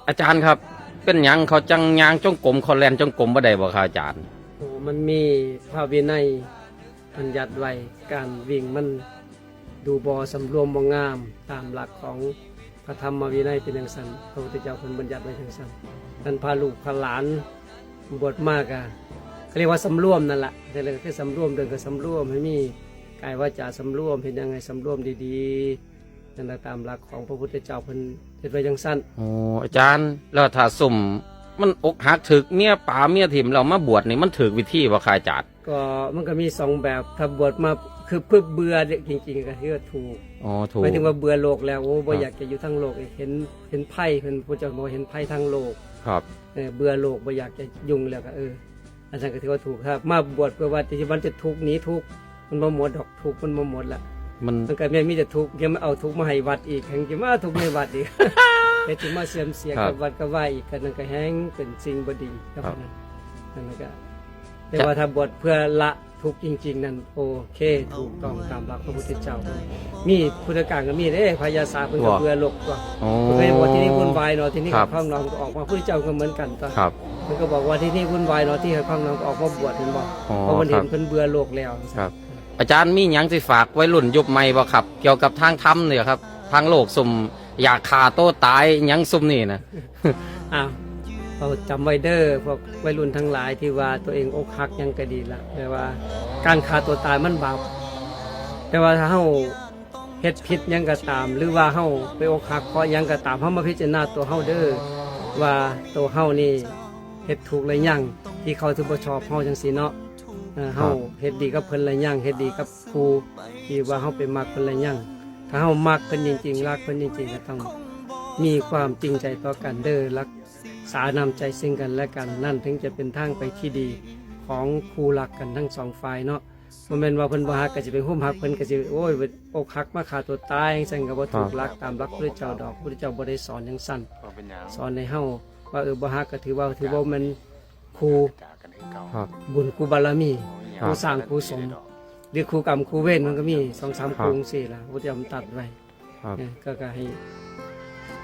อาจารย์ครับเป็นหยังเขาจังยางจงกรมเขาแลนจงกรมบ่ได้บ่ครับอาจารย์ โอ้มันมีพระวินัยบัญญัติไว้การวิ่งมันดูบอสำรวมบ่งามตามหลักของพระธรรมวินัยเป็นอย่างสั้นพระพุทธเจ้าเพิ่นบัญญัติไว้อย่างสั้นท่านพาลูกพาหลานบวชมากอ่ะเขาเรียกว่าสำรวมนั่นแหละแต่เลยคือสำรวมเดินก็สำรวมให้มีกายวาจาสำรวมเห็นยังไงสำรวมดีๆนั่นแหละตามหลักของพระพุทธเจ้าเพิ่นเฮ็ดไว้อย่างสั้น โอ้อาจารย์แล้วถ้าสุ่มมันอกหักถึกเมียป่าเมียถิ่มเรามาบวชนี่มันถึกวิธีบ่ครับอาจารย์ ก็มันก็มีสองแบบถ้าบวชมาคือเพื่อเบื่อเด็กจริงๆก็คือถูก อ๋อถูก หมายถึงว่าเบื่อโลกแล้วโอ้บ่ ครับ อยากจะอยู่ทั้งโลกอีกเห็นไพ่เพิ่นพระเจ้าบอกเห็นไพ่ทั้งโลก ครับ เบื่อโลกบ่อยากจะยุ่งแล้วก็อันนั้นก็ถือว่าถูกครับมาบวชเพื่อว่าที่มันจะทุกข์หนีทุกข์มันบ่หมดดอกทุกข์มันบ่หมดละ มัน มันก็ไม่มีแต่ทุกข์ยังมาเอาทุกข์มาให้วัดอีกแห่งจะมาทุกข์ในวัดอีก แต่ที่มาเสื่อมเสียกับวัดก็ว่าอีกกันนั่นก็แห้งเป็นสิ่งบ่ดีครับนั่นก็แต่ว่าถ้าบวชเพื่อละทุกข์จริงๆนั่นโอเคถูกต้องตามหลักพระพุทธเจ้ามีพุทธการก็มีพญาศาสตร์เพิ่นก็เบื่อโลกตัว โอ้ เพิ่นบอกที่นี่วุ่นวายเนาะที่นี่ ครับ ข้างนอกก็ออกมาพุทธเจ้าก็เหมือนกันตัว ครับ มันก็บอกว่าที่นี่วุ่นวายเนาะที่ข้างนอกก็ออกมาบวชเห็นบ่ อ๋อ เพราะมัน ค เห็ รับ นเพิ่นเบื่อโลกแล้ว ครับ อาจารย์มีหยังสิฝากไว้รุ่นยุคใหม่บ่ครับ เกี่ยวกับทางธรรมเนี่ยครับทางโลกสุ่มอยากฆ่าโตตายหยังซุ่มนี่นะ อ้าวเราจำไว้เด้อพวกวัยรุ่นทั้งหลายที่ว่าตัวเองอกหักยังก็ดีละแต่ว่าการฆ่าตัวตายมันบาปแต่ว่าถ้าเฮาเฮ็ดผิดหยังก็ตาม หรือว่าเฮาไปอกหักเพราะหยังก็ตามเฮามาพิจารณาตัวเฮาเด้อว่าตัวเฮานี่เฮ็ดถูกหรือยังที่เขาถึงบ่ชอบเฮาจังซี่เนาะเฮาเฮ็ดดีกับเพิ่นหรือยังเฮ็ดดีกับครูที่ว่าเฮาไปมักเพิ่นหรือยังถ้าเฮามักเพิ่นจริงๆรักเพิ่นจริงๆก็ต้องมีความจริงใจต่อกันเด้อรักษานำใจซึ่งกันและกันนั่นถึงจะเป็นทางไปที่ดีของคู่รักกันทั้งสองฝ่ายเนาะบ่แม่นว่าเพิ่นบ่ฮักก็สิไปหุ้มฮักเพิ่นก็สิโอ้ยอกหักมาฆ่าตัวตายจังซั่นก็บ่ถูกหลักตามหลักพระพุทธเจ้าดอกพระพุทธเจ้าบ่ได้สอนจังซั่นสอนให้เฮาว่าบ่ฮักก็ถือว่ามันครู ครับ บุญครูบารมี ครับ ครูสร้างครูสมหรือครูกรรมครูเวรมันก็มี 2-3 ครูจังซี่ล่ะพระพุทธเจ้าตัดไว้ ครับ ก็ให้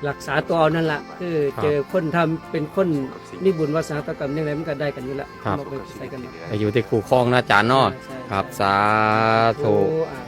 รักษาตัวเอานั่นแหละคือ ครับ เจอคนทำเป็นคนมีบุญวาสนาต่อกรรมยังไงมันก็ได้กันอยู่แล้ว ครับ เอาไปใส่กันหมด อยู่ที่คู่ครองนะอาจารย์เนาะ ใช่ ครับสาธุ อ่า